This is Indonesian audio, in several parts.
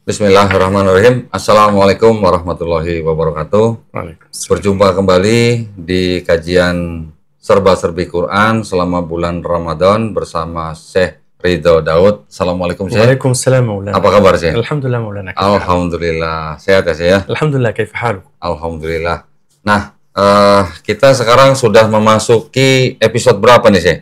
Bismillahirrahmanirrahim. Assalamualaikum warahmatullahi wabarakatuh. Berjumpa kembali di kajian serba-serbi Quran selama bulan Ramadan bersama Syekh Ridho Daud. Assalamualaikum Syekh. Waalaikumsalam Maulana. Apa kabar Syekh? Alhamdulillah Maulana. Alhamdulillah. Sehat ya Syekh ya? Alhamdulillah, kaifa haluk? Alhamdulillah. Nah, kita sekarang sudah memasuki episode berapa nih Syekh?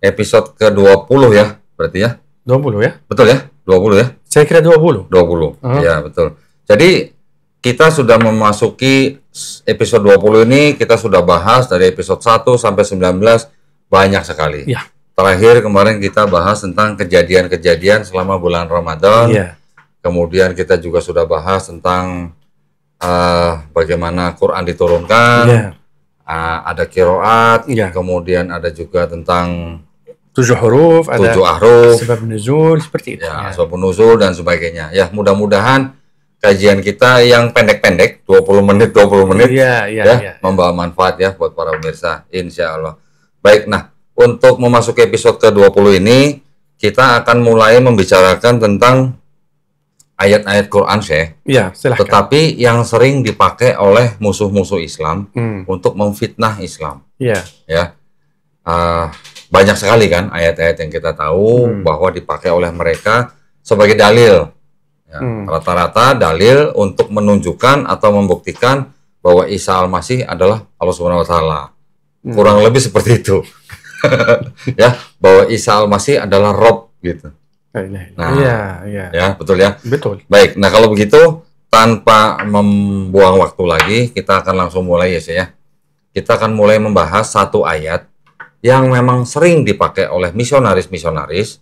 Episode ke-20 ya, berarti ya? 20 ya? Betul ya? 20 ya? Saya kira 20. 20, ya betul. Jadi kita sudah memasuki episode 20 ini, kita sudah bahas dari episode 1 sampai 19 banyak sekali. Ya. Terakhir kemarin kita bahas tentang kejadian-kejadian selama bulan Ramadan. Ya. Kemudian kita juga sudah bahas tentang bagaimana Quran diturunkan. Ya. Ada qiraat, Ya. kemudian ada juga tentang 7 huruf, ada 7 ahruf, sebab nuzul, seperti itu. ya, asbab nuzul dan sebagainya. Ya, mudah-mudahan kajian kita yang pendek-pendek, 20 menit, Ya, membawa manfaat ya buat para pemirsa, insya Allah. Baik, nah, untuk memasuki episode ke-20 ini, kita akan mulai membicarakan tentang ayat-ayat Quran, Syekh. Ya, silahkan. Tetapi yang sering dipakai oleh musuh-musuh Islam untuk memfitnah Islam. Ya. Ya, banyak sekali kan ayat-ayat yang kita tahu bahwa dipakai oleh mereka sebagai dalil. Ya, rata-rata dalil untuk menunjukkan atau membuktikan bahwa Isa Al-Masih adalah Allah Subhanahu Wa Taala. Kurang lebih seperti itu. Ya, bahwa Isa Al-Masih adalah Rob gitu. Nah, ya betul ya. Betul. Baik, nah kalau begitu tanpa membuang waktu lagi, kita akan langsung mulai ya Syekh ya. Kita akan mulai membahas satu ayat yang memang sering dipakai oleh misionaris-misionaris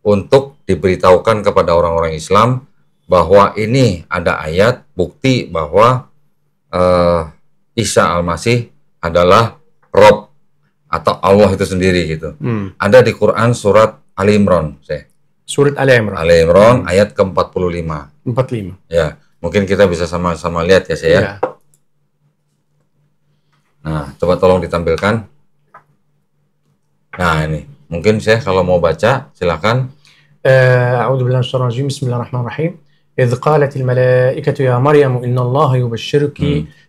untuk diberitahukan kepada orang-orang Islam bahwa ini ada ayat bukti bahwa Isa Al-Masih adalah Rob atau Allah itu sendiri gitu. Ada di Quran surat Ali Imran, Syekh. Surat Ali Imran. Ali Imran ayat ke-45. 45. Ya, mungkin kita bisa sama-sama lihat ya, Syekh ya. Nah, coba tolong ditampilkan. Nah, ini. Mungkin Syekh kalau mau baca, silakan. A'udzu billahi minasyaitonir rajim. Bismillahirrahmanirrahim. إذ قالت الملائكة يا مريم إن الله يبشرك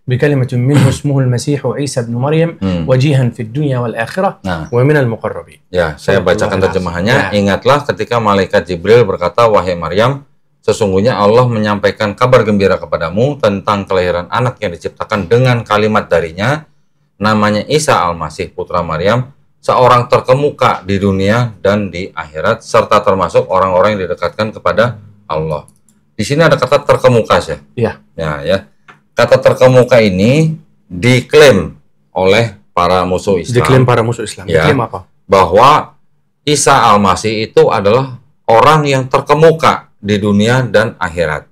بكلمة منه اسمه المسيح عيسى بن مريم وجيها في الدنيا والآخرة ومن المقربين. Ya, saya bacakan terjemahannya. Ingatlah ketika malaikat Jibril berkata, wahai Maryam, sesungguhnya Allah menyampaikan kabar gembira kepadamu tentang kelahiran anak yang diciptakan dengan kalimat darinya, namanya Isa Al-Masih putra Maryam, seorang terkemuka di dunia dan di akhirat, serta termasuk orang-orang yang didekatkan kepada Allah. Di sini ada kata terkemuka, Syekh. Iya. Ya. Kata terkemuka ini diklaim oleh para musuh Islam. Diklaim para musuh Islam. Ya, diklaim apa? Bahwa Isa Al-Masih itu adalah orang yang terkemuka di dunia dan akhirat.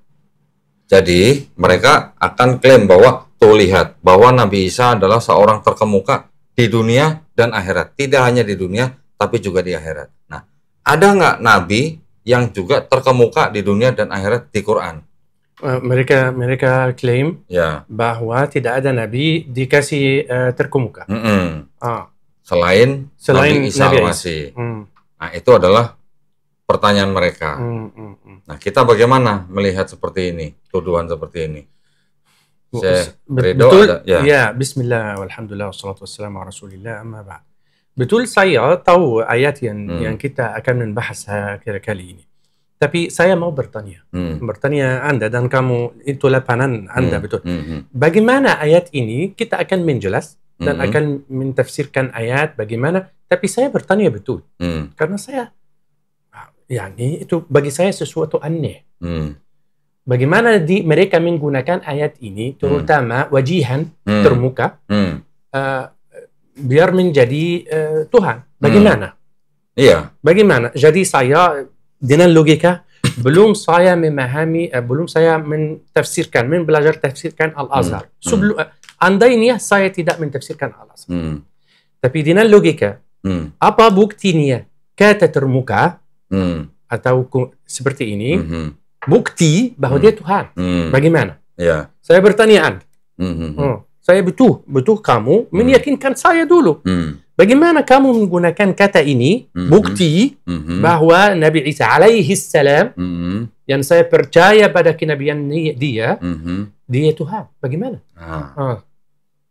Jadi, mereka akan klaim bahwa, tuh lihat, bahwa Nabi Isa adalah seorang terkemuka di dunia dan akhirat. Tidak hanya di dunia, tapi juga di akhirat. Nah, ada nggak Nabi yang juga terkemuka di dunia dan akhirat di Quran? Mereka klaim bahwa tidak ada Nabi dikasih terkemuka. Selain Nabi Isa Al-Masih. Nah, itu adalah pertanyaan mereka. Nah, kita bagaimana melihat seperti ini, tuduhan seperti ini? Betul. Ya, bismillah walhamdulillah wassalatu wassalamu ala rasulillah amma ba'd. Betul, saya tahu ayat yang kita akan membahas kali ini. Tapi saya mau bertanya. Bertanya Anda dan kamu, itu lapanan Anda, betul. Bagaimana ayat ini kita akan menjelas dan akan mentafsirkan ayat bagaimana. Tapi saya bertanya betul. Karena saya, itu bagi saya sesuatu aneh. Bagaimana mereka menggunakan ayat ini, terutama wajihan, termuka, biar menjadi Tuhan. Bagaimana? Iya. Bagaimana? Jadi saya dengan logika belum saya memahami, belum saya belajar tafsirkan Al-Azhar. Andainya saya tidak mentafsirkan Al-Azhar. Tapi dengan logika, apa buktinya kata termuka atau seperti ini, bukti bahwa dia Tuhan. Bagaimana? Iya. Saya bertanya Anda. Saya butuh kamu meyakinkan saya dulu. Bagaimana kamu menggunakan kata ini bukti bahwa Nabi Isa alaihi salam yang saya percaya pada kenabian dia Tuhan. Bagaimana?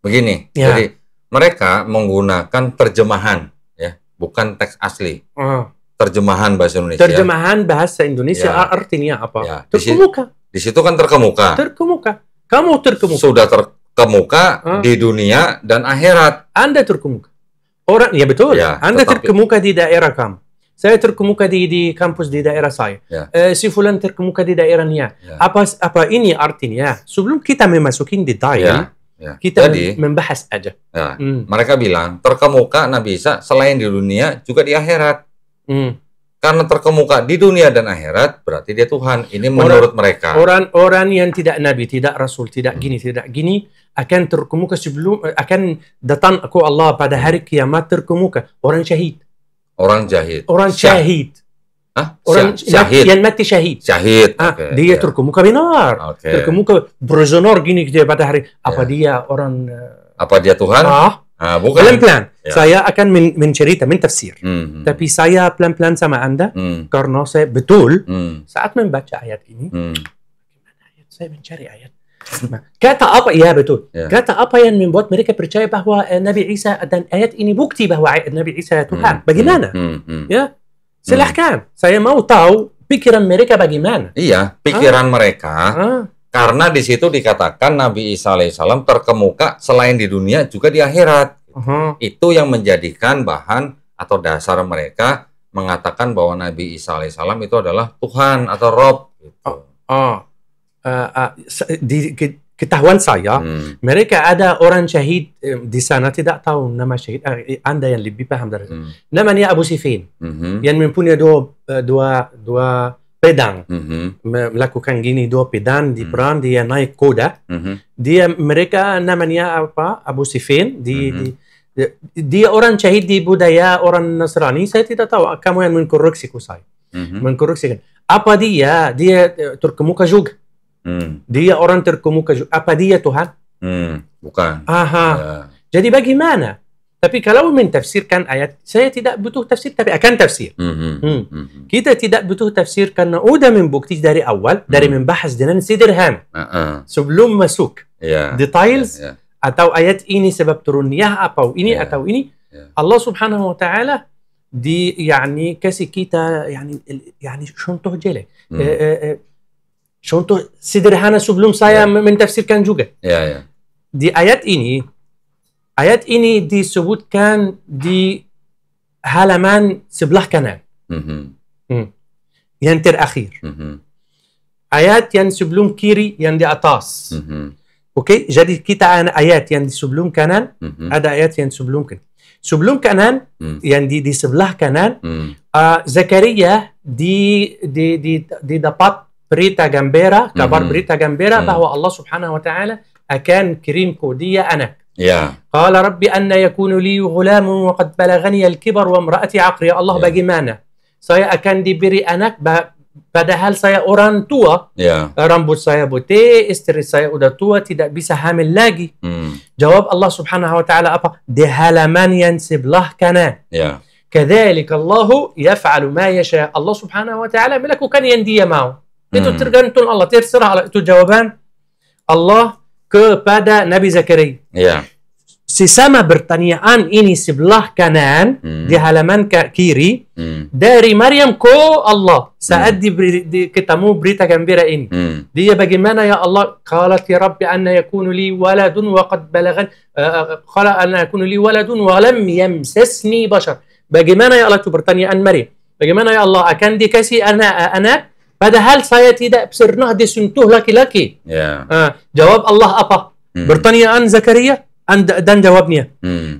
Begini, jadi mereka menggunakan terjemahan, ya, bukan teks asli. Terjemahan bahasa Indonesia. Terjemahan bahasa Indonesia artinya apa? Ya. Terkemuka. Di situ kan terkemuka. Terkemuka. Kamu terkemuka. Sudah terkemuka di dunia dan akhirat. Anda terkemuka. Orang, ya betul. Ya, Anda terkemuka di daerah kamu. Saya terkemuka di kampus di daerah saya. Ya. Si fulan terkemuka di daerahnya. Ya. Apa ini artinya? Sebelum kita memasukin detail, kita membahas aja. Ya. Mereka bilang terkemuka Nabi Isa selain di dunia juga di akhirat. Karena terkemuka di dunia dan akhirat berarti dia Tuhan. Ini menurut mereka. Orang yang tidak Nabi, tidak Rasul, tidak gini akan terkemuka sebelum akan datang aku Allah pada hari kiamat terkemuka. Orang syahid. Orang syahid. Orang syahid. Yang mati syahid. Syahid. Dia terkemuka benar. Terkemuka prisoner gini dia pada hari. Apa dia orang? Apa dia Tuhan? Bukan. Pelan-pelan. Saya akan mencerita, mentafsir. Tapi saya pelan-pelan sama Anda karena saya betul saat membaca ayat ini. Bagaimana ayat? Saya mencari ayat. Kata apa? Ya betul. Kata apa yang membuat mereka percaya bahwa Nabi Isa dan ayat ini bukti bahwa Nabi Isa Tuhan? Bagaimana? Ya, silahkan. Saya mau tahu pikiran mereka bagaimana. Iya, pikiran mereka. Karena di situ dikatakan Nabi Isa alaihissalam terkemuka selain di dunia juga di akhirat. Itu yang menjadikan bahan atau dasar mereka mengatakan bahwa Nabi Isa alaihissalam itu adalah Tuhan atau Rob. Gitu. Di ketahuan saya, mereka ada orang syahid di sana, tidak tahu nama syahid. Anda yang lebih paham dari itu. Namanya Abu Sifin, yang mempunyai dua pedang, melakukan gini dua pedang di perang, dia naik kuda. Mereka namanya apa? Abu Sifin. Dia orang syahid di budaya orang Nasrani. Saya tidak tahu. Kamu yang mengkoreksiku saya. Mengkoreksikan. Apa dia terkemuka juga? Dia orang terkemuka juga. Apa dia Tuhan? Bukan. Jadi bagaimana? Tapi kalau mentafsirkan ayat, saya tidak butuh tafsir, tapi akan tafsir. Kita tidak butuh tafsir karena udah membukti dari awal, dari membahas dengan sederhana. Sebelum masuk details atau ayat ini sebab turunnya atau ini atau ini, Allah Subhanahu wa taala kasih kita contoh jelek. Contoh sederhana sebelum saya mentafsirkan juga. Di ayat ini disebutkan di halaman sebelah kanan. Yang terakhir. Ayat yang sebelum kiri yang di atas. Oke, jadi kita ayat yang di sebelum kanan, ada ayat yang sebelum kanan. Sebelum kanan, yang di sebelah kanan, Zakaria didapat berita gembira, kabar berita gembira bahwa Allah Subhanahu wa taala akan kirimku dia anak. Qala rabbi anna yakunu li ghulamun wa qad balaghani al-kibar wa imra'ati aqri. Allah bagaimana? Saya akan diberi anak padahal saya orang tua. Rambut saya putih, istri saya udah tua, tidak bisa hamil lagi. Jawab Allah Subhanahu wa taala apa? Di halaman yang sebelah kanan. Kadzalika Allah yaf'alu ma yasha. Allah Subhanahu wa taala melakukan yang dia mau. Itu tergantung Allah, terserah Allah. Itu jawaban Allah kepada Nabi Zakaria. Sesama pertanyaan ini sebelah kanan di halaman kiri dari Maryam ke Allah saat ketemu berita gembira ini. Dia bagaimana ya Allah? Qalat ya Rabbi anna yakunu li waladun wa qad balaghan qala anna yakunu li waladun wa lam yamsasni bashar. Bagaimana ya Allah? Itu pertanyaan Maryam. Bagaimana ya Allah akan dikasih anak padahal saya tidak pernah disentuh laki-laki. Jawab Allah apa? Pertanyaan Zakaria dan jawabnya.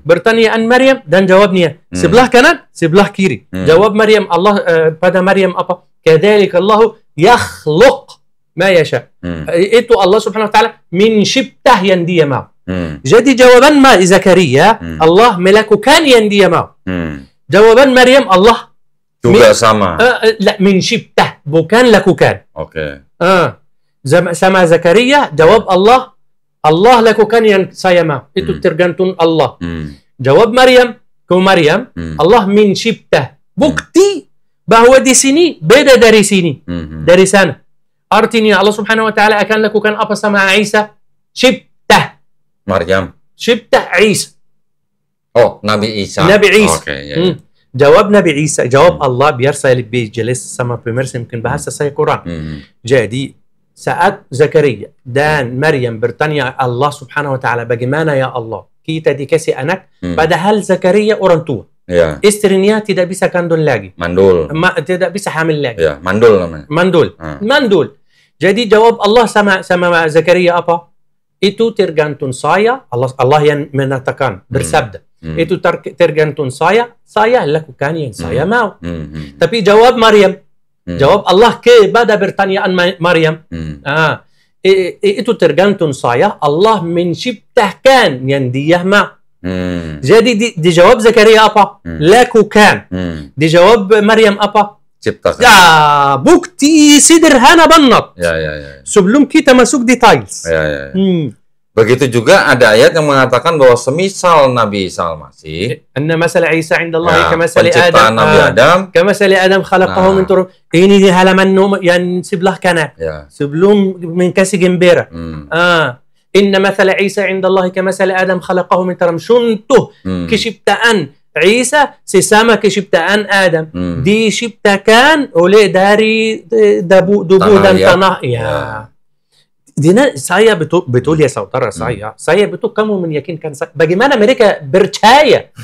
Pertanyaan Maryam dan jawabnya. Sebelah kanan, sebelah kiri. Jawab Maryam Allah pada Maryam apa? Kadzalika Allah yakhluq ma yasha. Itu Allah Subhanahu wa taala mencipta yang dia mau. Jadi jawaban Zakaria Allah melakukan yang dia mau. Jawaban Maryam Allah juga sama. Mencipta, bukan lakukan. Sama Zakaria jawab Allah lakukan yang saya mau. Itu tergantung Allah. Jawab Maryam ke Maryam, Allah mencipta. Bukti bahwa di sini beda dari sini, dari sana. Artinya Allah Subhanahu wa taala akan lakukan apa sama Isa? Cipta. Maryam. Cipta Isa. Oh, Nabi Isa. Nabi Isa. Okay, jawab Nabi Isa, jawab Allah, biar saya lebih jelas sama pemirsa, mungkin bahasa saya kurang. Jadi saat Zakaria dan Maryam bertanya Allah Subhanahu wa taala, bagaimana ya Allah kita dikasih anak, padahal Zakaria orang tua. Istrinya tidak bisa kandung lagi. Mandul. Tidak bisa hamil lagi. Mandul namanya. Mandul. Mandul. Jadi jawab Allah sama Zakaria apa? Itu tergantung saya. Allah yang menatakan, bersabda. Itu tergantung saya lakukan yang saya mau. Tapi jawab Maryam, jawab Allah kepada pertanyaan Maryam, itu tergantung saya, Allah menciptakan yang dia mau. Jadi dijawab Zakaria apa? Lakukan. Dijawab Maryam apa? Ciptakan. Ya, bukti sederhana banget. Sebelum kita masuk details. Begitu juga ada ayat yang mengatakan bahwa semisal Nabi Isa Al-Masih, anna masal Isa 'inda Allah kamasali penciptaan Adam. Nabi Adam, kamasali Adam khalaqahu min turab. Ini di halaman yang sebelah kanan. Sebelum mengkasih gembira. Inna masal Isa 'inda Allah kamasali Adam khalaqahu min turab. Contoh keciptaan Isa sesama keciptaan Adam. Diciptakan oleh dari debu dan tanah. Saya betul ya saudara saya betul kamu meyakinkan saya. Bagaimana mereka percaya?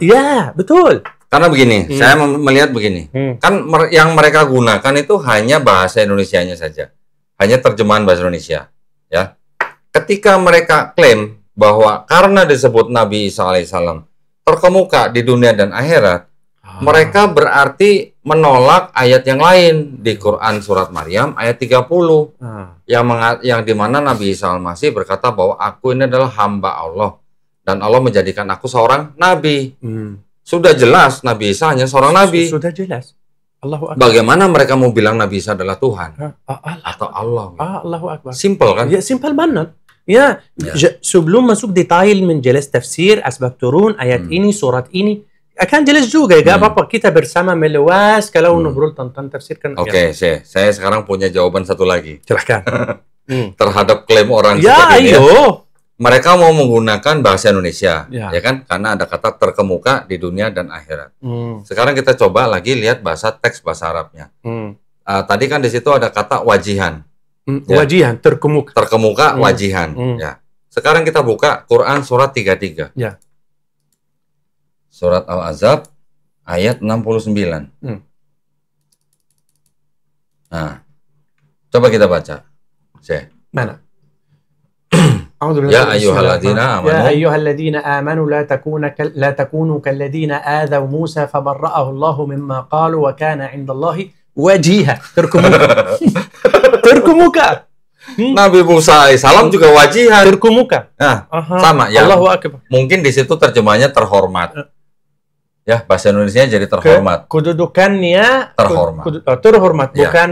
Ya betul. Karena begini, saya melihat begini, kan yang mereka gunakan itu hanya bahasa Indonesianya saja, hanya terjemahan bahasa Indonesia. Ya, ketika mereka klaim bahwa karena disebut Nabi Isa alaihissalam terkemuka di dunia dan akhirat, mereka berarti menolak ayat yang lain di Quran surat Maryam ayat 30 yang dimana Nabi Isa Al-Masih berkata bahwa aku ini adalah hamba Allah dan Allah menjadikan aku seorang nabi. Sudah jelas Nabi Isa hanya seorang nabi. Sudah jelas. Allahu Akbar. Bagaimana mereka mau bilang Nabi Isa adalah Tuhan atau Allah? Allahu Akbar. Simple kan? Ya simple banget. Ya. Sebelum masuk detail menjelas tafsir asbab turun ayat ini, surat ini, akan jelas juga, gak apa-apa kita bersama meluas kalau ngobrol tentang tafsir kan. Oke, saya sekarang punya jawaban satu lagi. Silahkan. Terhadap klaim orang seperti ini. Mereka mau menggunakan bahasa Indonesia, ya kan? Karena ada kata terkemuka di dunia dan akhirat. Sekarang kita coba lagi lihat teks bahasa Arabnya. Tadi kan di situ ada kata wajihan. Wajihan, terkemuka. Terkemuka, wajihan. Ya. Sekarang kita buka Quran surat 33. Ya. Surat Al-Ahzab ayat 69. Nah, coba kita baca. Mana? Ya ayyuhalladzina amanu. Ya ayyuhalladzina amanu la takunu kalladina adaw Musa fabarra'ahu Allah mimma qalu wa kana 'inda Allah wajiha. Terkemuka. Terkemuka. Nabi Musa alaihissalam juga wajihan. Terkemuka. Nah, sama ya. Allahu Akbar. Mungkin di situ terjemahnya terhormat. Ya, bahasa Indonesia jadi terhormat. Kedudukannya terhormat. Terhormat, bukan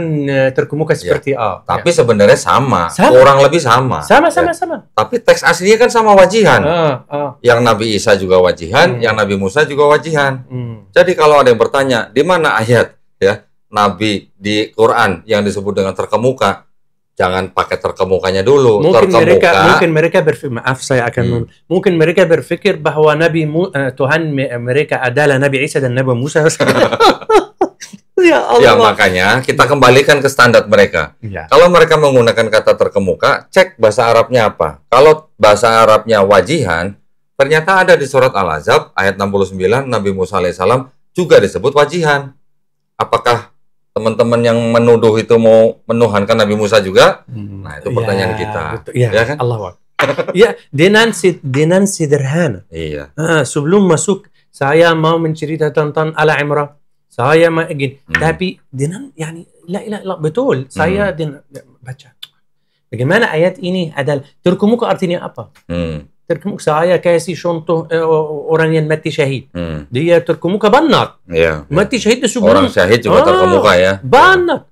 terkemuka seperti A. Tapi sebenarnya sama, kurang lebih sama. Sama. Tapi teks aslinya kan sama wajihan. Yang Nabi Isa juga wajihan, yang Nabi Musa juga wajihan. Jadi kalau ada yang bertanya, di mana ayat ya Nabi di Quran yang disebut dengan terkemuka? Jangan pakai terkemukanya dulu. Mungkin mereka berpikir, maaf saya akan mungkin mereka berpikir bahwa Tuhan mereka adalah Nabi Isa dan Nabi Musa. Ya Allah. Ya makanya kita kembalikan ke standar mereka. Kalau mereka menggunakan kata terkemuka, cek bahasa Arabnya apa. Kalau bahasa Arabnya wajihan, ternyata ada di surat Al-Ahzab ayat 69 Nabi Musa alaihissalam juga disebut wajihan. Apakah teman-teman yang menuduh itu mau menuhankan Nabi Musa juga? Nah, itu pertanyaan kita. Betul. Ya kan? Allah. Ya, dengan sederhana. Iya. Sebelum masuk, saya mau mencerita tentang Ala Imran. Saya mau ingin, tapi dengan la betul. Saya baca. Bagaimana ayat ini adalah terkemuka artinya apa? Terkemuka, saya kasih contoh orang yang mati syahid. Dia terkemuka banyak. Mati syahid sebelum orang syahid juga terkemuka ya. Banyak.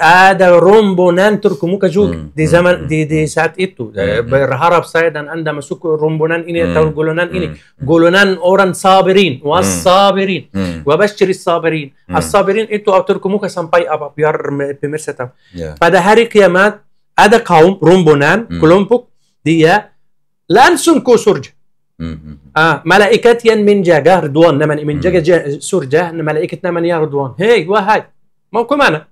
Ada rombongan Turkumuka juga di zaman di saat itu. Berharap saya dan Anda masuk rombongan ini atau golongan ini. Golongan orang sabirin, was-sabirin. Wa basyiris sabirin. As-sabirin itu Turkumuka sampai apa? Biar pemirsa tahu. Pada hari kiamat ada kaum rombongan, kelompok dia langsung ke surga. Malaikat yang menjaga Ridwan, nama menjaga surga, malaikatnya namanya Ridwan. Hei, wahai, mau ke mana?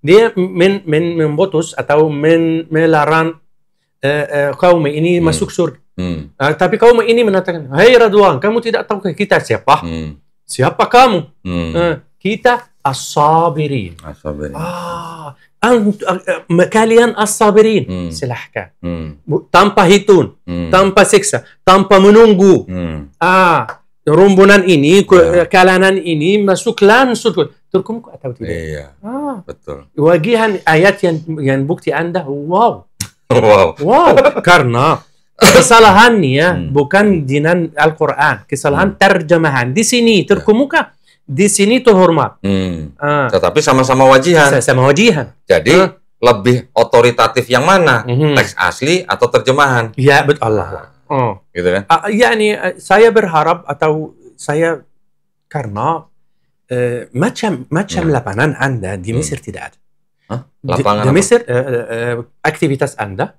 Dia memutus atau melarang kaum ini masuk surga. Tapi kaum ini mengatakan, hei Ridwan, kamu tidak tahu kita siapa? Siapa kamu? Kita as-sabirin. Kalian as-sabirin, silahkan. Tanpa hitung, tanpa siksa, tanpa menunggu. Rombongan ini, kalangan ini masuk langsung. Turkumuka atau tidak? Iya, betul. Wagihan ayat yang bukti Anda, wow. Karena kesalahannya bukan dengan Al-Quran, kesalahan terjemahan. Di sini Turkumuka. Di sini tuh hormat. Tetapi sama-sama wajihan. Sama wajihan. Jadi lebih otoritatif yang mana? Teks asli atau terjemahan? Ya, betul Allah. Gitu kan? Saya berharap atau saya karena macam lapangan Anda di Mesir tidak ada. Lapangan di Mesir aktivitas Anda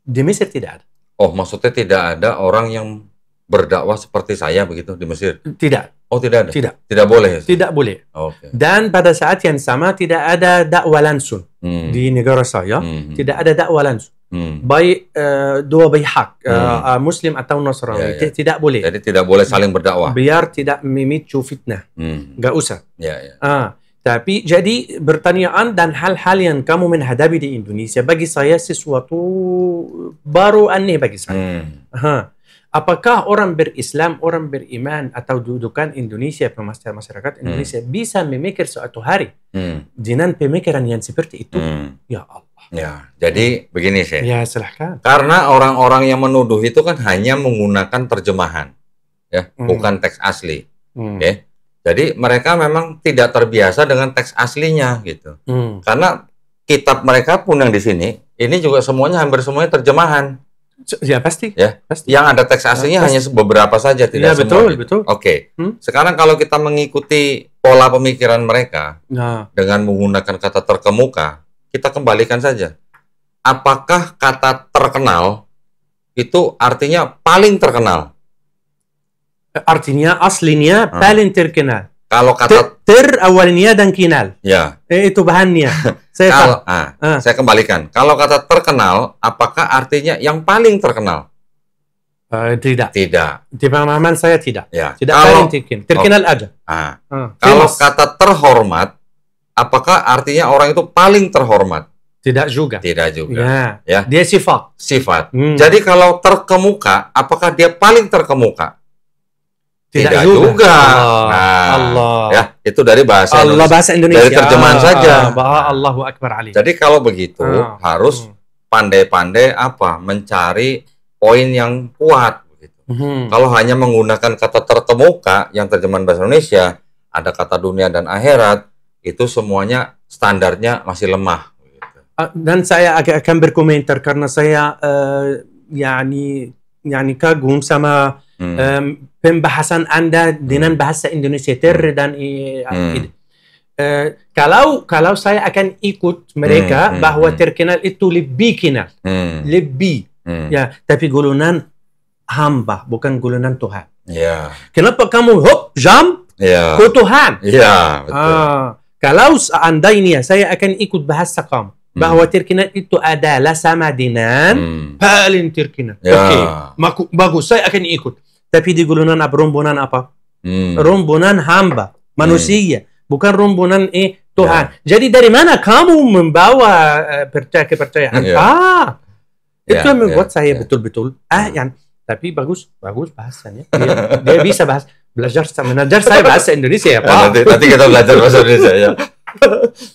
di Mesir tidak ada. Oh, maksudnya tidak ada orang yang berdakwah seperti saya begitu di Mesir? Tidak. Oh, tidak ada? Tidak boleh? Tidak boleh. Okay. Dan pada saat yang sama tidak ada dakwah langsung di negara saya. Tidak ada dakwah langsung. Baik dua pihak, Muslim atau Nasrani. Tidak boleh. Jadi tidak boleh saling berdakwah? Biar tidak memicu fitnah. Nggak usah. Tapi jadi pertanyaan dan hal-hal yang kamu menghadapi di Indonesia bagi saya sesuatu baru aneh bagi saya. Apakah orang berislam, orang beriman atau dudukan Indonesia, masyarakat Indonesia bisa memikir suatu hari dengan pemikiran yang seperti itu? Ya Allah. Ya, jadi begini sih. Ya, silahkan. Karena orang-orang yang menuduh itu kan hanya menggunakan terjemahan, ya, bukan teks asli. Ya. Jadi mereka memang tidak terbiasa dengan teks aslinya gitu. Karena kitab mereka pun yang di sini, ini juga semuanya hampir semuanya terjemahan. Ya pasti. Ya, pasti. Yang ada teks aslinya hanya beberapa saja, tidak semua. Betul. Oke. Sekarang kalau kita mengikuti pola pemikiran mereka dengan menggunakan kata terkemuka, kita kembalikan saja. Apakah kata terkenal itu artinya paling terkenal? Artinya aslinya paling terkenal. Kalau kata awalnya dan kinal. Ya. Itu bahannya. Saya kembalikan. Kalau kata terkenal, apakah artinya yang paling terkenal? Tidak. Tidak. Di pemahaman saya tidak. Ya. Tidak paling terkenal. Terkenal aja. Kalau kata terhormat, apakah artinya orang itu paling terhormat? Tidak juga. Tidak juga. Ya. Dia sifat. Sifat. Jadi kalau terkemuka, apakah dia paling terkemuka? Tidak juga. Allah. Ya, itu dari bahasa Allah, Indonesia. Bahasa Indonesia. Dari terjemahan saja. Allahu Akbar Ali. Jadi kalau begitu harus pandai-pandai mencari poin yang kuat. Begitu. Kalau hanya menggunakan kata terkemuka yang terjemahan bahasa Indonesia, ada kata dunia dan akhirat, itu semuanya standarnya masih lemah. Begitu. Dan saya akan berkomentar karena saya kagum sama pembahasan Anda dengan bahasa Indonesia dan kalau saya akan ikut mereka bahwa terkenal itu lebih kenal, lebih ya, tapi golongan hamba bukan golongan Tuhan. Ya. Kenapa kamu jump ke Tuhan? Ya, betul. Kalau Anda ini saya akan ikut bahasa kamu bahwa terkenal itu adalah sama dengan paling terkenal. Oke, bagus, saya akan ikut. Tapi di golongan rombongan apa? Rombongan hamba, manusia, bukan rombongan Tuhan. Jadi dari mana kamu membawa kepercayaan? Itu yang membuat saya betul-betul tapi bagus bahasanya. Dia bisa belajar saya bahasa Indonesia ya, Pak. Nanti kita belajar bahasa Indonesia ya.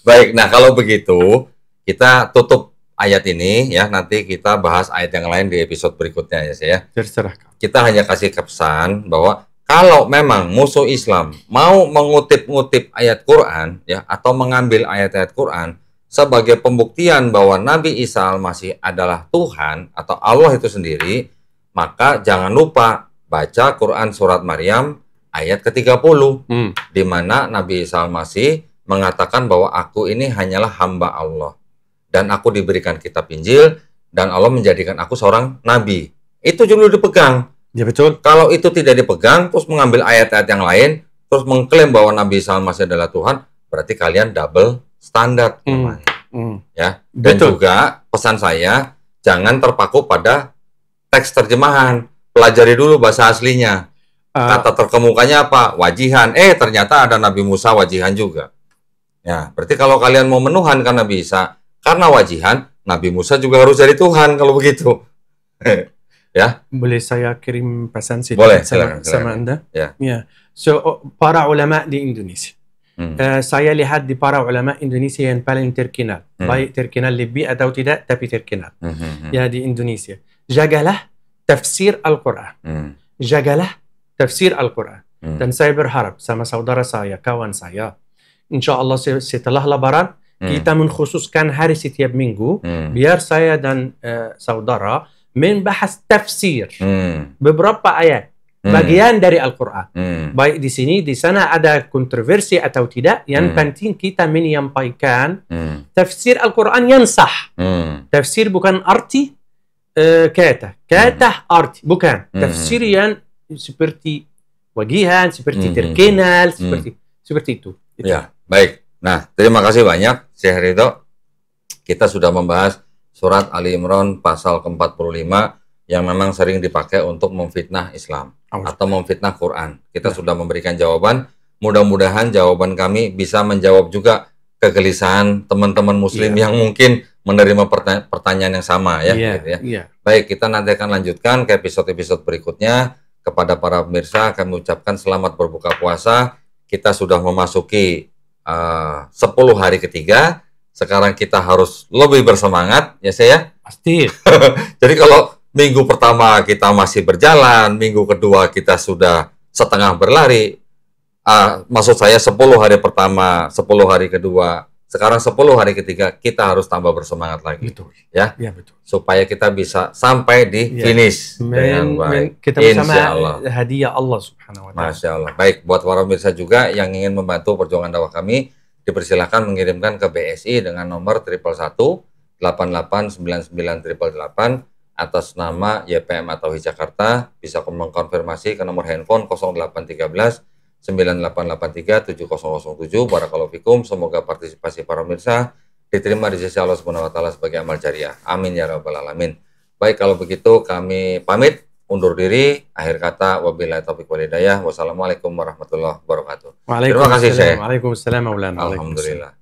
Baik, nah kalau begitu kita tutup ayat ini ya, nanti kita bahas ayat yang lain di episode berikutnya ya. Terserah. Kita hanya kasih kesan bahwa kalau memang musuh Islam mau mengutip-ngutip ayat Quran ya atau mengambil ayat-ayat Quran sebagai pembuktian bahwa Nabi Isa Al-Masih adalah Tuhan atau Allah itu sendiri, maka jangan lupa baca Quran surat Maryam ayat ke-30 di mana Nabi Isa Al-Masih mengatakan bahwa aku ini hanyalah hamba Allah dan aku diberikan kitab Injil dan Allah menjadikan aku seorang nabi. Itu dulu dipegang. Ya betul. Kalau itu tidak dipegang, terus mengambil ayat-ayat yang lain, terus mengklaim bahwa Nabi Isa Al-Masih adalah Tuhan, berarti kalian double standar. Ya. Dan betul. juga pesan saya, jangan terpaku pada teks terjemahan. Pelajari dulu bahasa aslinya. Kata terkemukanya apa? Wajihan. Ternyata ada Nabi Musa wajihan juga. Ya, berarti kalau kalian mau menuhankan Nabi Isa karena wajihan, Nabi Musa juga harus jadi Tuhan kalau begitu. Ya. Boleh saya kirim pesan Boleh, sama Anda? Ya. Ya. So, para ulama di Indonesia. Saya lihat di para ulama Indonesia yang paling terkenal. Baik terkenal lebih atau tidak, tapi terkenal. Ya, di Indonesia. Jagalah tafsir Al-Quran. Jagalah tafsir Al-Quran. Dan saya berharap sama saudara saya, kawan saya, insya Allah setelah Lebaran, kita mengkhususkan hari setiap minggu, biar saya dan saudara membahas tafsir beberapa ayat bagian dari Al-Quran. Baik di sini, di sana ada kontroversi atau tidak, yang penting kita menyampaikan tafsir Al-Quran yang sah. Tafsir bukan arti kata arti, bukan. Tafsir yang seperti wagihan, seperti terkenal, seperti itu. Ya, baik. Nah, terima kasih banyak Syekh Ridho. Kita sudah membahas surat Ali Imran pasal ke-45 yang memang sering dipakai untuk memfitnah Islam atau memfitnah Quran. Kita sudah memberikan jawaban. Mudah-mudahan jawaban kami bisa menjawab juga kegelisahan teman-teman Muslim yang mungkin menerima pertanyaan yang sama ya. Gitu ya. Baik, kita nanti akan lanjutkan ke episode-episode berikutnya. Kepada para pemirsa, kami ucapkan selamat berbuka puasa. Kita sudah memasuki 10 hari ketiga. Sekarang kita harus lebih bersemangat, ya saya. Pasti. Jadi kalau minggu pertama kita masih berjalan, minggu kedua kita sudah setengah berlari. Maksud saya 10 hari pertama, 10 hari kedua, sekarang 10 hari ketiga kita harus tambah bersemangat lagi. Betul. Ya, betul. Supaya kita bisa sampai di finish dengan baik. Kita bersama hadiah Allah Subhanahu wa taala. Masya Allah. Baik, buat para pemirsa juga yang ingin membantu perjuangan dakwah kami, dipersilakan mengirimkan ke BSI dengan nomor 111 8899 atas nama YPM atau Jakarta. Bisa mengkonfirmasi ke nomor handphone 0813 9883 7007. Barakallahu fikum. Semoga partisipasi para pemirsa diterima di sisi Allah Subhanahu wa taala sebagai amal jariah. Amin ya rabbal alamin. Baik, kalau begitu kami pamit undur diri. Akhir kata, wabillahi taufiq wal hidayah. Wassalamualaikum warahmatullahi wabarakatuh. Terima kasih, Syekh. Waalaikumsalam. Alhamdulillah.